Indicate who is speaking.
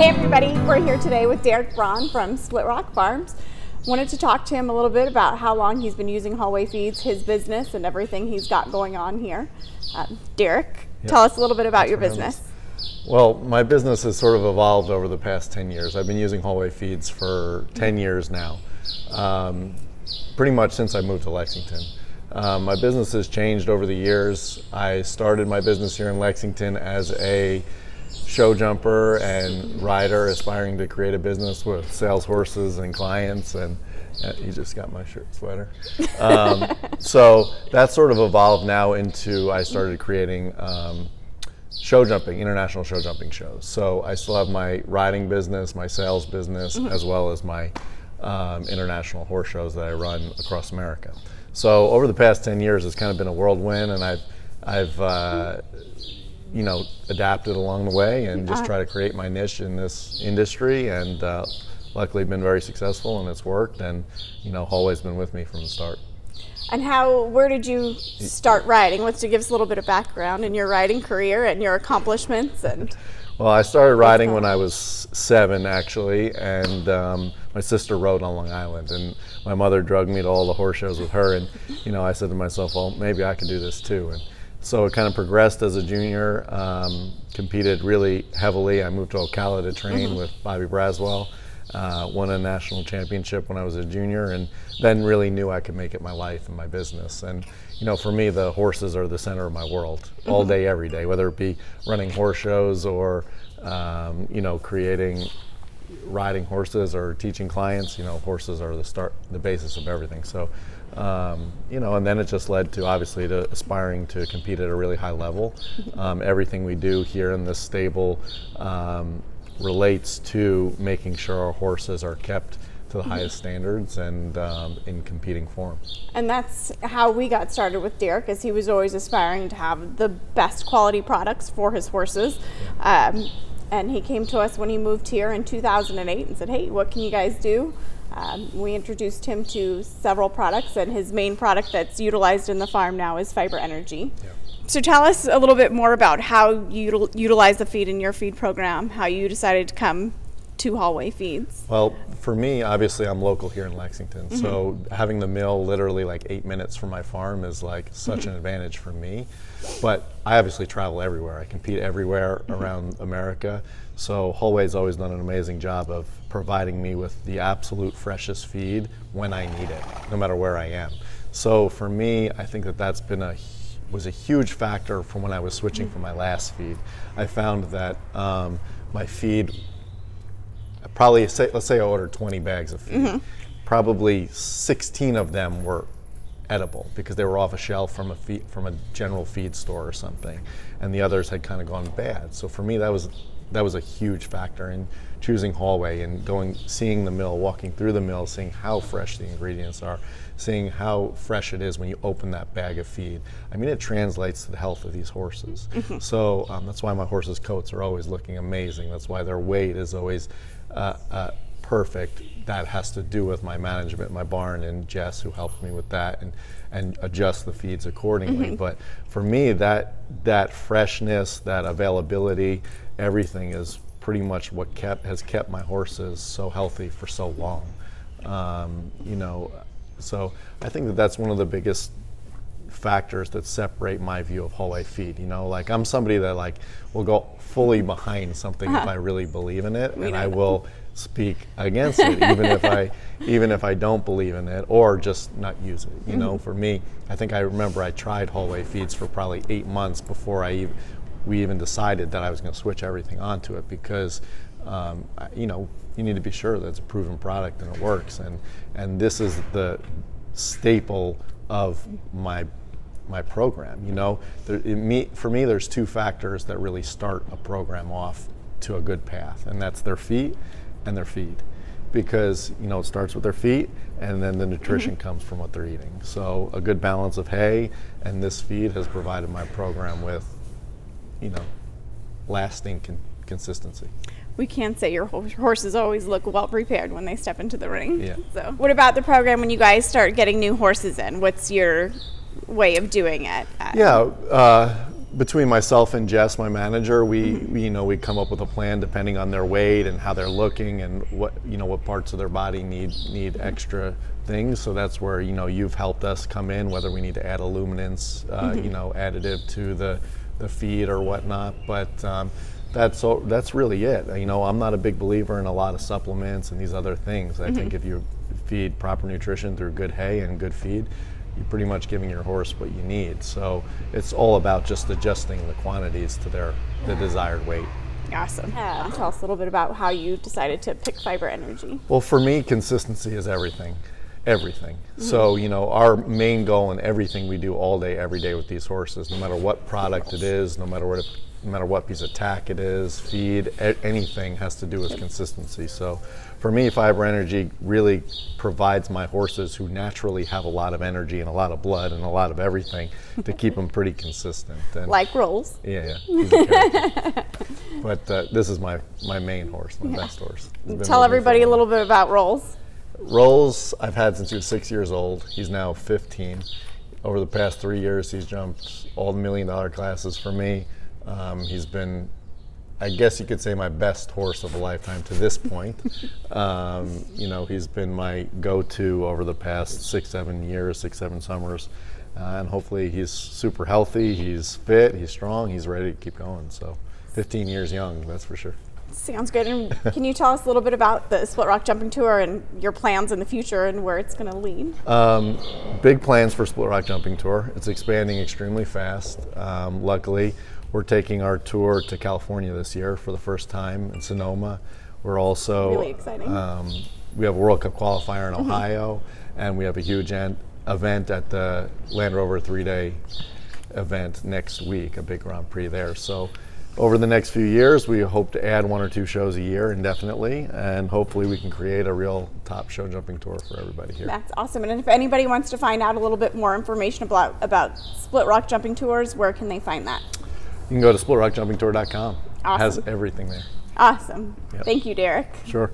Speaker 1: Hey everybody, we're here today with Derek Braun from Split Rock Farms. Wanted to talk to him a little bit about how long he's been using Hallway Feeds, his business, and everything he's got going on here. Derek, tell us a little bit about your business.
Speaker 2: Well, my business has sort of evolved over the past 10 years. I've been using Hallway Feeds for 10 years now, pretty much since I moved to Lexington. My business has changed over the years. I started my business here in Lexington as a show jumper and rider aspiring to create a business with sales horses and clients, and you just got my sweater. So that sort of evolved now into, I started creating show jumping, international show jumping shows. So I still have my riding business, my sales business, as well as my international horse shows that I run across America. So over the past 10 years, it's kind of been a whirlwind, and I've you know, adapted along the way and just try to create my niche in this industry, and luckily been very successful, and it's worked, and you know, Hallway's been with me from the start.
Speaker 1: And where did you start riding? What's to give us a little bit of background in your riding career and your accomplishments? And
Speaker 2: well, I started riding when I was 7 actually, and my sister rode on Long Island, and my mother drugged me to all the horse shows with her, and you know, I said to myself, well, maybe I can do this too. And so it kind of progressed as a junior, competed really heavily. I moved to Ocala to train with Bobby Braswell, won a national championship when I was a junior, and then really knew I could make it my life and my business. And you know, for me, the horses are the center of my world, all day, every day, whether it be running horse shows or you know, riding horses or teaching clients. You know, horses are the basis of everything. So you know, and then it just led to, obviously, to aspiring to compete at a really high level. Everything we do here in this stable relates to making sure our horses are kept to the highest standards and in competing form. And
Speaker 1: that's how we got started with Derek, as he was always aspiring to have the best quality products for his horses. And he came to us when he moved here in 2008 and said, hey, what can you guys do? We introduced him to several products, and his main product that's utilized in the farm now is Fiber Energy. So tell us a little bit more about how you utilize the feed in your feed program, how you decided to come to Hallway Feeds.
Speaker 2: Well, for me, obviously, I'm local here in Lexington, so having the mill literally like 8 minutes from my farm is like such an advantage for me. But I obviously travel everywhere. I compete everywhere around America. So Hallway's always done an amazing job of providing me with the absolute freshest feed when I need it, no matter where I am. So for me, I think that that's been was a huge factor from when I was switching from my last feed. I found that my feed, probably, let's say I ordered 20 bags of feed, probably 16 of them were edible because they were off a shelf from a general feed store or something, and the others had kind of gone bad. So for me, that was a huge factor in choosing Hallway and seeing the mill, walking through the mill, seeing how fresh the ingredients are, seeing how fresh it is when you open that bag of feed. I mean, it translates to the health of these horses. So that's why my horses' coats are always looking amazing. That's why their weight is always perfect. That has to do with my management, my barn, and Jess, who helps me with that and adjust the feeds accordingly. But for me, that freshness, that availability, everything is pretty much what has kept my horses so healthy for so long. You know, so I think that that's one of the biggest factors that separate my view of Hallway Feed. You know, like, I'm somebody that like will go fully behind something if I really believe in it, and I will speak against it even if I don't believe in it, or just not use it. You know, for me, I think I remember I tried Hallway Feeds for probably 8 months before we even decided that I was going to switch everything onto it, because you know, you need to be sure that it's a proven product and it works, and this is the staple of my program. You know, for me, there's 2 factors that really start a program off to a good path, and that's their feet and their feed, because you know, it starts with their feet, and then the nutrition comes from what they're eating. So a good balance of hay and this feed has provided my program with, you know, lasting consistency.
Speaker 1: We can say your horses always look well prepared when they step into the ring.
Speaker 2: Yeah.
Speaker 1: So what about the program when you guys start getting new horses in? What's your way of doing it?
Speaker 2: Yeah, between myself and Jess, my manager, we come up with a plan depending on their weight and how they're looking and what parts of their body need extra things. So that's where you've helped us come in, whether we need to add a luminance additive to the feed or whatnot. But that's really it. I'm not a big believer in a lot of supplements and these other things. I think if you feed proper nutrition through good hay and good feed, you're pretty much giving your horse what you need. So it's all about just adjusting the quantities to the desired weight.
Speaker 1: Awesome. Tell us a little bit about how you decided to pick Fiber Energy.
Speaker 2: Well, for me, consistency is everything. So, our main goal in everything we do all day, every day with these horses, no matter what product it is, no matter what piece of tack it is, feed, anything has to do with consistency. So for me, Fiber Energy really provides my horses, who naturally have a lot of energy and a lot of blood and a lot of everything, to keep them pretty consistent. And
Speaker 1: like Rolls.
Speaker 2: Yeah. He's a character. But this is my main horse, my best horse.
Speaker 1: Tell everybody a little bit about Rolls.
Speaker 2: Rolls I've had since he was 6 years old. He's now 15. Over the past 3 years, he's jumped all the $1 million classes for me. He's been, I guess you could say, my best horse of a lifetime to this point. He's been my go-to over the past 6-7 summers. And hopefully he's super healthy, he's fit, he's strong, he's ready to keep going. So 15 years young, that's for sure.
Speaker 1: Sounds good. And can you tell us a little bit about the Split Rock Jumping Tour and your plans in the future and where it's going to lead?
Speaker 2: Big plans for Split Rock Jumping Tour. It's expanding extremely fast. Luckily, we're taking our tour to California this year for the first time in Sonoma. We're also
Speaker 1: really exciting.
Speaker 2: We have a World Cup qualifier in Ohio, and we have a huge event at the Land Rover 3-day event next week, a big Grand Prix there. So over the next few years, we hope to add 1 or 2 shows a year indefinitely, and hopefully we can create a real top show jumping tour for everybody here.
Speaker 1: That's awesome. And if anybody wants to find out a little bit more information about Split Rock Jumping Tours, where can they find that?
Speaker 2: You can go to splitrockjumpingtour.com.
Speaker 1: Awesome.
Speaker 2: It has everything there.
Speaker 1: Awesome.
Speaker 2: Yep.
Speaker 1: Thank you, Derek.
Speaker 2: Sure.